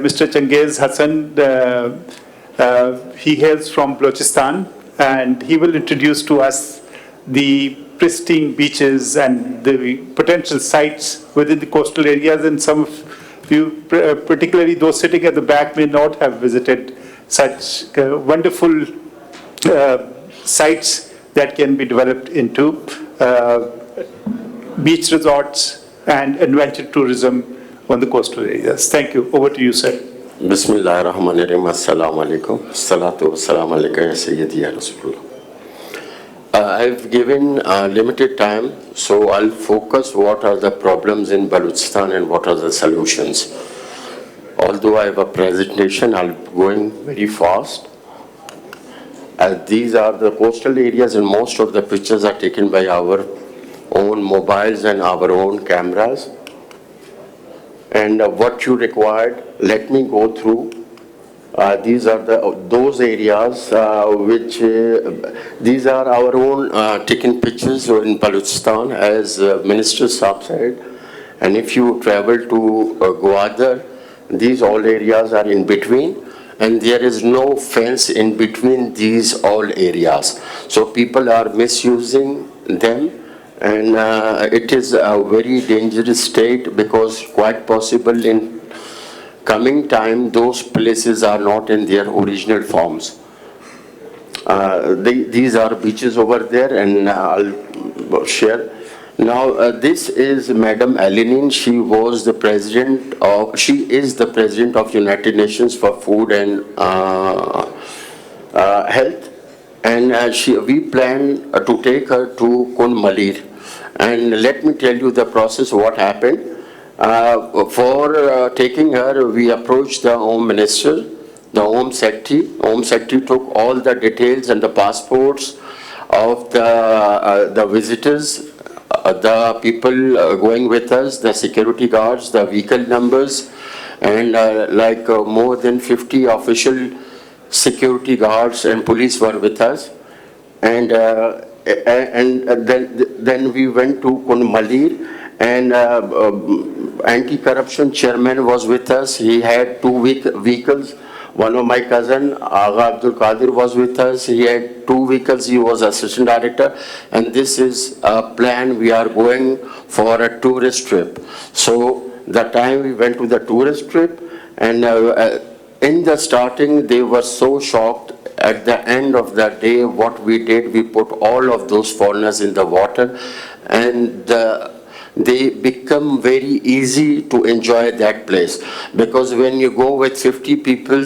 Mr. Changgaiz Hussain. He hails from Balochistan, and he will introduce to us the pristine beaches and the potential sites within the coastal areas, and some of you, particularly those sitting at the back, may not have visited such wonderful sites that can be developed into beach resorts and adventure tourism on the coastal areas. Thank you. Over to you, sir. Bismillahirrahmanirrahim. Assalamu alaikum. Salatu wassalamu alayka ya Sayyidi ya Rasulullah. I've given limited time, so I'll focus what are the problems in Balochistan and what are the solutions. Although I have a presentation, I'll be going very fast. These are the coastal areas, and most of the pictures are taken by our own mobiles and our own cameras. And what you required, let me go through. These are those areas which these are our own taken pictures in Balochistan, as Minister Saab said. And if you travel to Gwadar, these all areas are in between, and there is no fence in between these all areas. So people are misusing them, and it is a very dangerous state, because quite possible in coming time those places are not in their original forms. These are beaches over there, and I'll share. Now this is Madam Aline. She is the president of United Nations for Food and Health, and we plan to take her to Kun Malir. And let me tell you the process, what happened. For taking her, we approached the Home Minister, the Home Secretary. Home Secretary took all the details and the passports of the visitors, the people going with us, the security guards, the vehicle numbers, and more than 50 official security guards and police were with us. And then we went to Kun Malir, and anti-corruption chairman was with us. He had 2 vehicles. One of my cousin, Agha Abdul Qadir, was with us. He had 2 vehicles. He was assistant director. And this is a plan. We are going for a tourist trip. So the time we went to the tourist trip, and in the starting, they were so shocked. At the end of the day, what we did, we put all of those foreigners in the water, and they become very easy to enjoy that place. Because when you go with 50 people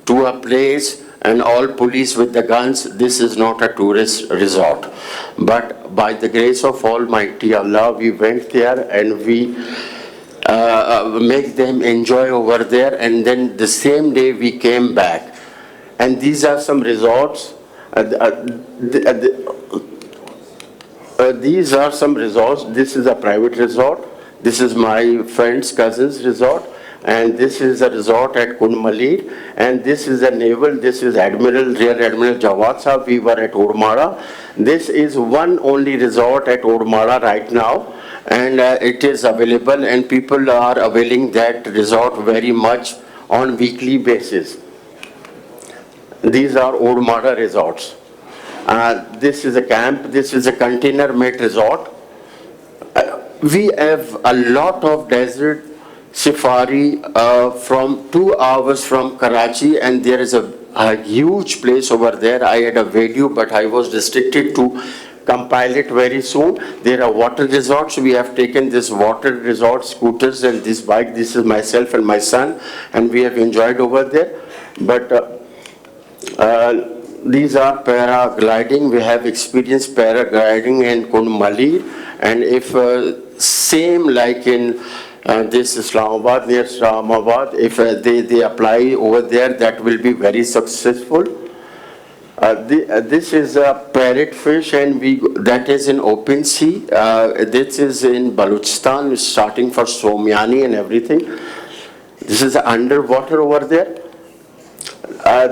to a place and all police with the guns, this is not a tourist resort. But by the grace of Almighty Allah, we went there and we make them enjoy over there, and then the same day we came back. And these are some resorts. These are some resorts. This is a private resort. This is my friend's cousin's resort. And this is a resort at Kun Malir. And this is a naval. This is Rear Admiral Jawad Sahab. We were at Urmara. This is one only resort at Urmara right now. And it is available, and people are availing that resort very much on weekly basis. These are Urmara resorts. This is a camp. This is a container-made resort. We have a lot of desert safari from 2 hours from Karachi, and there is a huge place over there. I had a video, but I was restricted to compile it very soon. There are water resorts. We have taken this water resort, scooters, and this bike. This is myself and my son, and we have enjoyed over there. But these are paragliding. We have experienced paragliding in Kun Malir, and if same like in this Islamabad, near Islamabad, if they apply over there, that will be very successful. This is a parrotfish, and that is in open sea. This is in Balochistan, starting for Somyani and everything. This is underwater over there.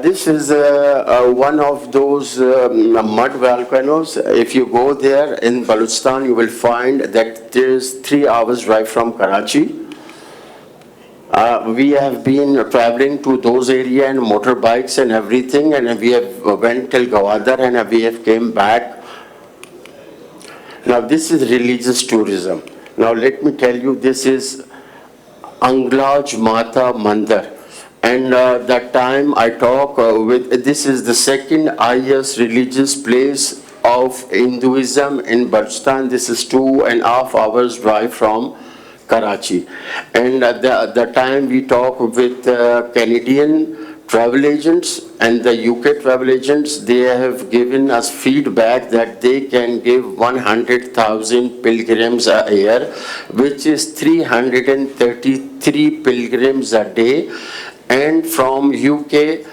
This is one of those mud volcanoes. If you go there in Balochistan, you will find that there is 3 hours drive from Karachi. We have been traveling to those areas and motorbikes and everything, and we have went till Gwadar and we have came back. Now this is religious tourism. Now let me tell you, this is Anglaj Mata Mandir. And that time I talk this is the second highest religious place of Hinduism in Balochistan. This is 2.5 hours drive from Karachi. And at the time we talk with Canadian travel agents and the UK travel agents, they have given us feedback that they can give 100,000 pilgrims a year, which is 333 pilgrims a day. And from UK,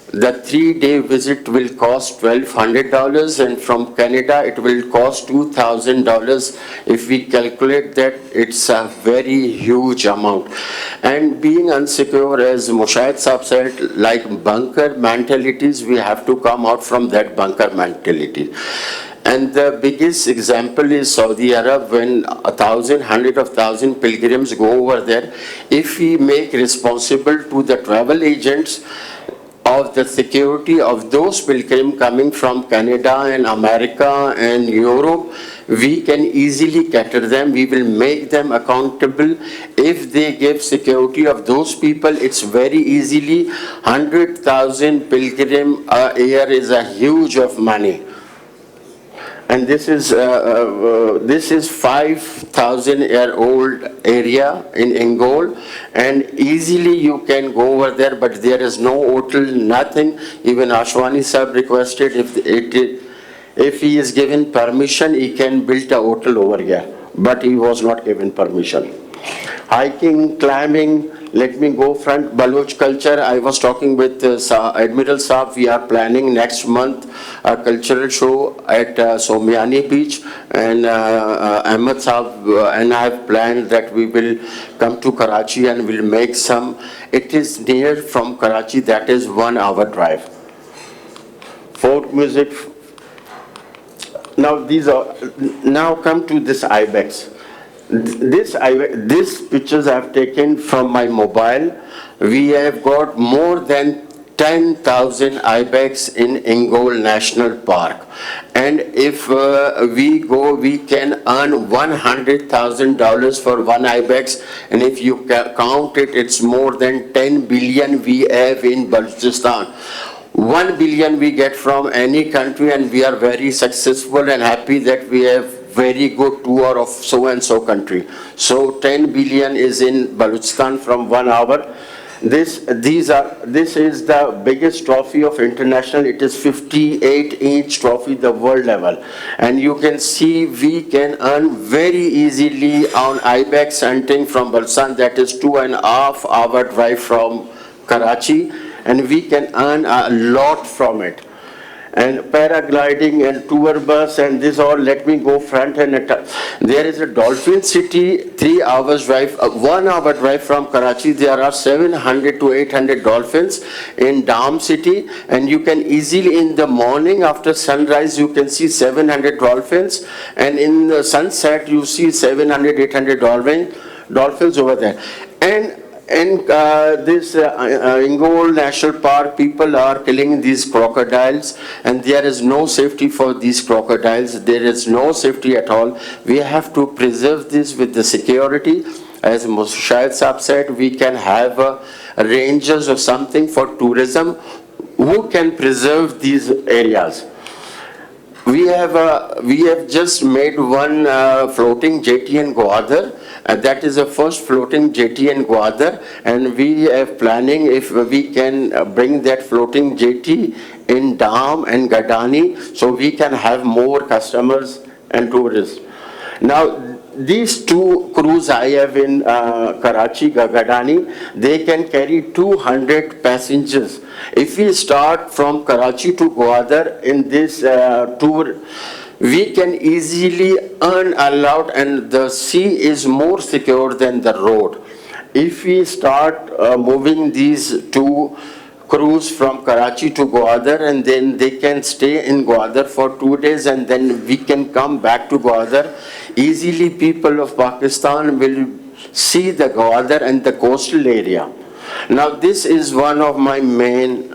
the 3-day visit will cost $1,200, and from Canada it will cost $2,000. If we calculate that, it's a very huge amount. And being unsecure, as Mushahid Saab said, like bunker mentalities, we have to come out from that bunker mentality. And the biggest example is Saudi Arab. When 100,000 pilgrims go over there, if we make responsible to the travel agents of the security of those pilgrims coming from Canada and America and Europe, we can easily cater them. We will make them accountable. If they give security of those people, it's very easily 100,000 pilgrim a year is a huge of money. And this is 5,000-year-old area in Int'l, and easily you can go over there, but there is no hotel, nothing. Even Ashwani Sahib requested if he is given permission, he can build a hotel over here, but he was not given permission. Hiking, climbing, let me go front. Baloch culture, I was talking with Admiral Saab. We are planning next month a cultural show at Somiani Beach, and Ahmed Saab and I have planned that we will come to Karachi and will make some. It is near from Karachi, that is 1 hour drive. Folk music. Now come to this ibex. This pictures I have taken from my mobile. We have got more than 10,000 ibex in Int'l National Park. And if we go, we can earn $100,000 for one ibex. And if you count it, it's more than 10 billion we have in Balochistan. 1 billion we get from any country, and we are very successful and happy that we have very good tour of so-and-so country. So 10 billion is in Balochistan from 1 hour. This is the biggest trophy of international. It is 58-inch trophy, the world level. And you can see we can earn very easily on ibex hunting from Balochistan. That is 2.5 hour drive from Karachi. And we can earn a lot from it. And paragliding and tour bus and this all, let me go front and there is a dolphin city, 3 hours drive, 1 hour drive from Karachi. There are 700 to 800 dolphins in Dam city, and you can easily in the morning after sunrise you can see 700 dolphins, and in the sunset you see 700, 800 dolphins over there. And this Int'l National Park, people are killing these crocodiles, and there is no safety for these crocodiles. There is no safety at all. We have to preserve this with the security. As Mushahid Saab said, we can have rangers or something for tourism who can preserve these areas. We have just made one floating jetty in Gwadar. That is the first floating jetty in Gwadar, and we are planning if we can bring that floating jetty in Dam and Gadani, so we can have more customers and tourists. Now, these two crews I have in Karachi, Gadani, they can carry 200 passengers. If we start from Karachi to Gwadar in this tour, we can easily earn a lot, and the sea is more secure than the road. If we start moving these two crews from Karachi to Gwadar, and then they can stay in Gwadar for 2 days, and then we can come back to Gwadar. Easily people of Pakistan will see the Gwadar and the coastal area. Now this is one of my main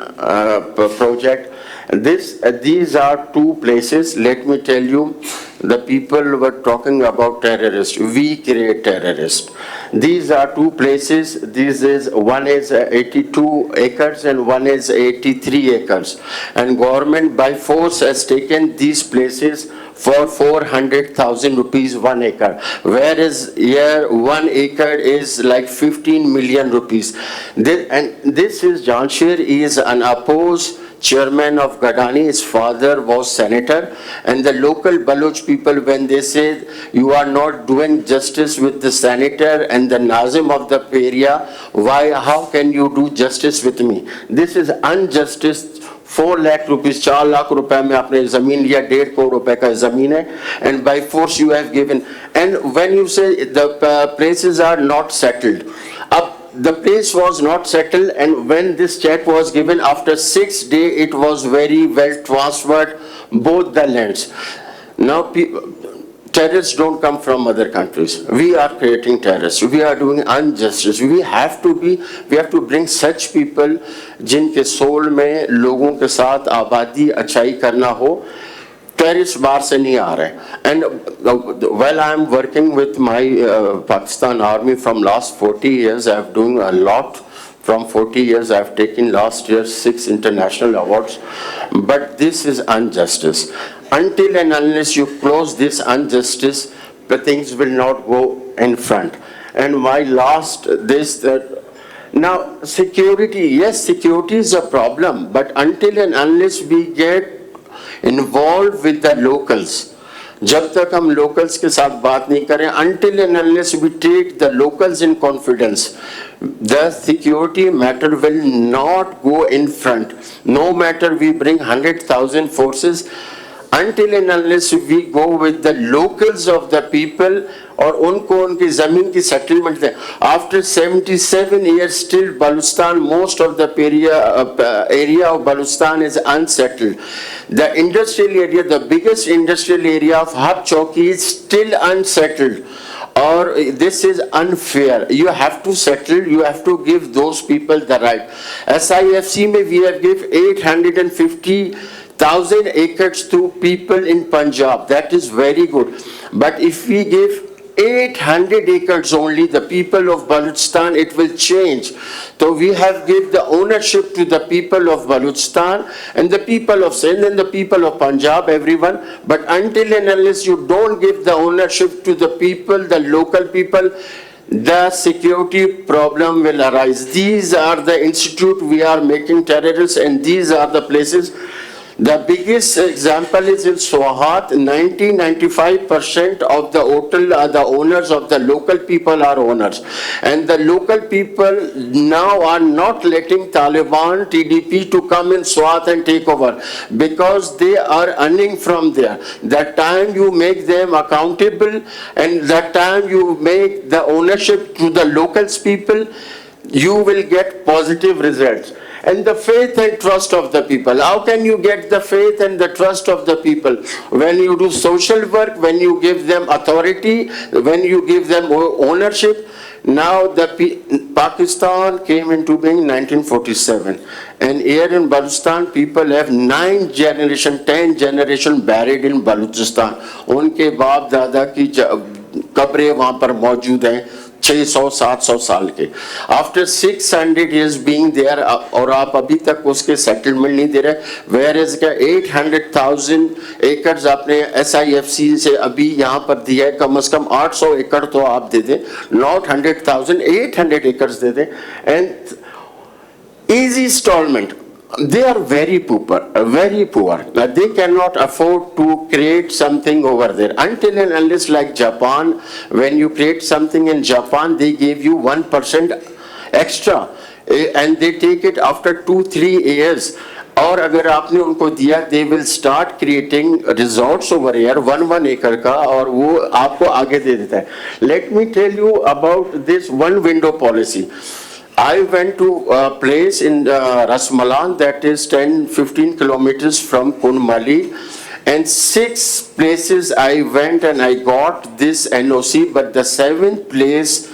project. These are two places. Let me tell you, the people were talking about terrorists. We create terrorists. These are two places. One is 82 acres and one is 83 acres. And government by force has taken these places for 400,000 rupees 1 acre, whereas here 1 acre is like 15 million rupees. This is Janshir, he is unopposed chairman of Gadani. His father was senator, and the local Baloch people, when they say you are not doing justice with the senator and the Nazim of the area, how can you do justice with me? This is injustice. 4 lakh rupees, 4 lakh रुपए में आपने ज़मीन लिया, 1.5 करोड़ रुपए का ज़मीन है, and by force you have given. And when you say the places are not settled, the place was not settled, and when this check was given after 6 days, it was very well transferred, both the lands. Now terrorists don't come from other countries. We are creating terrorists. We are doing injustice. We have to bring such people जिनके soul में लोगों के साथ आबादी अच्छाई करना हो. Terrorists बाहर से नहीं आ रहे. And while I am working with my Pakistan Army from last 40 years, I have doing a lot. From 40 years, I have taken last year 6 international awards. But this is injustice. Until and unless you close this injustice, the things will not go in front. And my last, now security, yes, security is a problem, but until and unless we get involved with the locals, जब तक हम locals के साथ बात नहीं करें, until and unless we take the locals in confidence, the security matter will not go in front. No matter we bring 100,000 forces, until and unless we go with the locals of the people और उनको उनकी ज़मीन की settlement दें. After 77 years, still Balochistan, most of the area of Balochistan is unsettled. The industrial area, the biggest industrial area of Hab Chowki is still unsettled. Or this is unfair. You have to settle, you have to give those people the right. SIFC में we have give 850,000 acres to people in Punjab. That is very good. But if we give 800 acres only, the people of Balochistan, it will change. So we have give the ownership to the people of Balochistan and the people of Sindh and the people of Punjab, everyone. But until and unless you don't give the ownership to the people, the local people, the security problem will arise. These are the institute we are making terrorists, and these are the places. The biggest example is in Swahat. 95% of the hotel are the owners of the local people are owners. And the local people now are not letting Taliban, TDP to come in Swahat and take over because they are earning from there. That time you make them accountable and that time you make the ownership to the locals people, you will get positive results. And the faith and trust of the people. How can you get the faith and the trust of the people? When you do social work, when you give them authority, when you give them ownership. Now Pakistan came into being in 1947. And here in Balochistan, people have 9 generation, 10 generation buried in Balochistan. उनके बाप दादा की कब्रें वहाँ पर मौजूद हैं 600-700 साल के. After 600 years being there, और आप अभी तक उसके settlement नहीं दे रहे, whereas क्या 800,000 acres आपने SIFC से अभी यहाँ पर दिया है, कम से कम 800 एकड़ तो आप दे दें, not 100,000, 800 acres दे दें, and easy installment. They are very poor, very poor. They cannot afford to create something over there. Until and unless, like Japan, when you create something in Japan, they give you 1% extra. And they take it after 2-3 years. और अगर आपने उनको दिया, they will start creating resorts over here, 1 acre का, और वो आपको आगे दे देता है. Let me tell you about this one window policy. I went to a place in Rasmalan that is 10-15 kilometers from Kunmali, and 6 places I went and I got this NOC, but the 7th place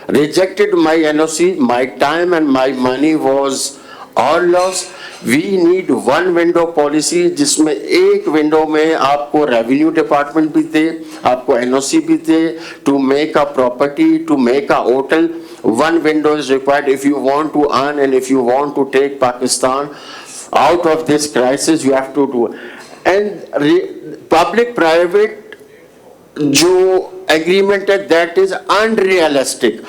rejected my NOC, my time and my money was all lost. We need one window policy जिसमें एक window में आपको revenue department भी दे, आपको NOC भी दे, to make a property, to make a hotel. One window is required if you want to earn and if you want to take Pakistan out of this crisis, you have to do. And public-private जो agreement है, that is unrealistic.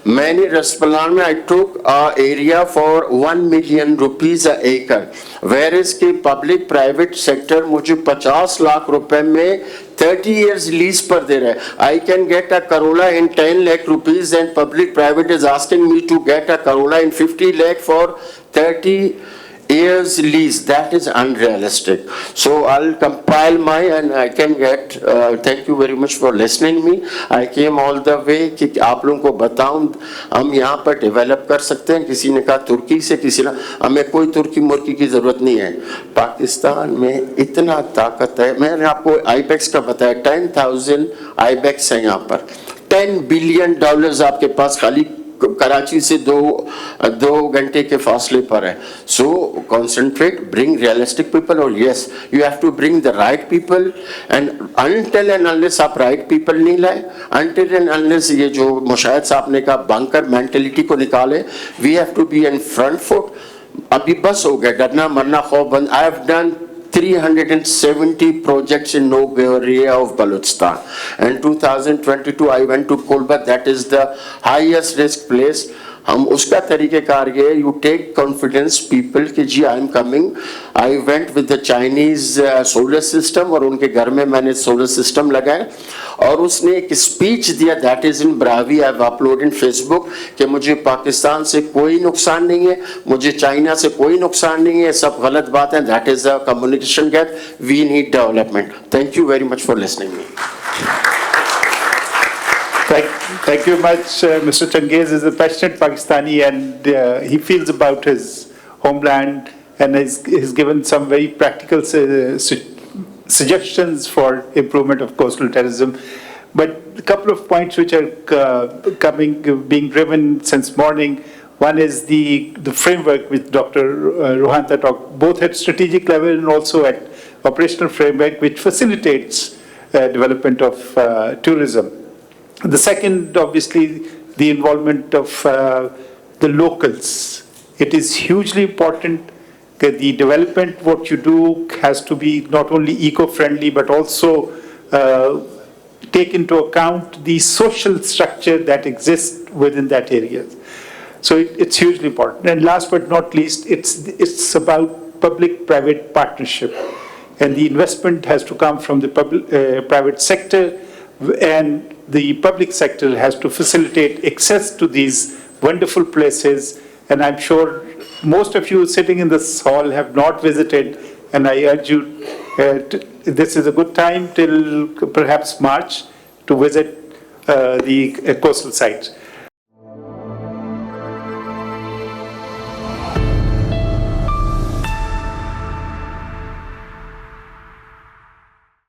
Many Raspalan में I took a area for 1 million rupees a acre, whereas के public private sector मुझे 50 लाख रुपए में 30 years lease पर दे रहा है. I can get a Corolla in 10 lakh rupees and public private is asking me to get a Corolla in 50 lakh for 30 years lease. That is unrealistic. So I'll compile my and I can get, thank you very much for listening me. I came all the way कि आप लोगों को बताऊं हम यहाँ पर develop कर सकते हैं. किसी ने कहा तुर्की से, किसी ने, हमें कोई तुर्की मुर्की की जरूरत नहीं है. पाकिस्तान में इतना ताकत है. मैंने आपको आईबेक्स का बताया, 10,000 आईबेक्स है यहाँ पर. $10 billion आपके पास खाली कराची से दो घंटे के फासले पर है. So concentrate, bring realistic people, or yes, you have to bring the right people, and until and unless आप right people नहीं लाए, until and unless ये जो मुशाहिद साहब ने कहा bunker mentality को निकाले, we have to be in front foot. अभी बस हो गया डरना मरना खौफ बंद. I have done 370 projects in no area of Balochistan. In 2022, I went to Kolba. That is the highest risk place. हम उसका तरीक़ेकार ये, you take confidence people कि जी I am coming. I went with the Chinese solar system और उनके घर में मैंने solar system लगाया और उसने एक speech दिया, that is in Bravi, I have uploaded in Facebook कि मुझे पाकिस्तान से कोई नुकसान नहीं है, मुझे चाइना से कोई नुकसान नहीं है, सब गलत बात है. That is a communication gap. We need development. Thank you very much for listening me. Thank you very much. Mr. Changgaiz is a passionate Pakistani and he feels about his homeland and he's given some very practical suggestions for improvement of coastal terrorism. But a couple of points which are being driven since morning. One is the framework with Dr. Rohanta talked, both at strategic level and also at operational framework, which facilitates development of tourism. The second, obviously, the involvement of the locals. It is hugely important that the development, what you do, has to be not only eco-friendly, but also take into account the social structure that exists within that area. So it's hugely important. And last but not least, it's about public-private partnership. And the investment has to come from the private sector, and the public sector has to facilitate access to these wonderful places. And I'm sure most of you sitting in this hall have not visited, and I urge you, this is a good time till perhaps March to visit the coastal sites.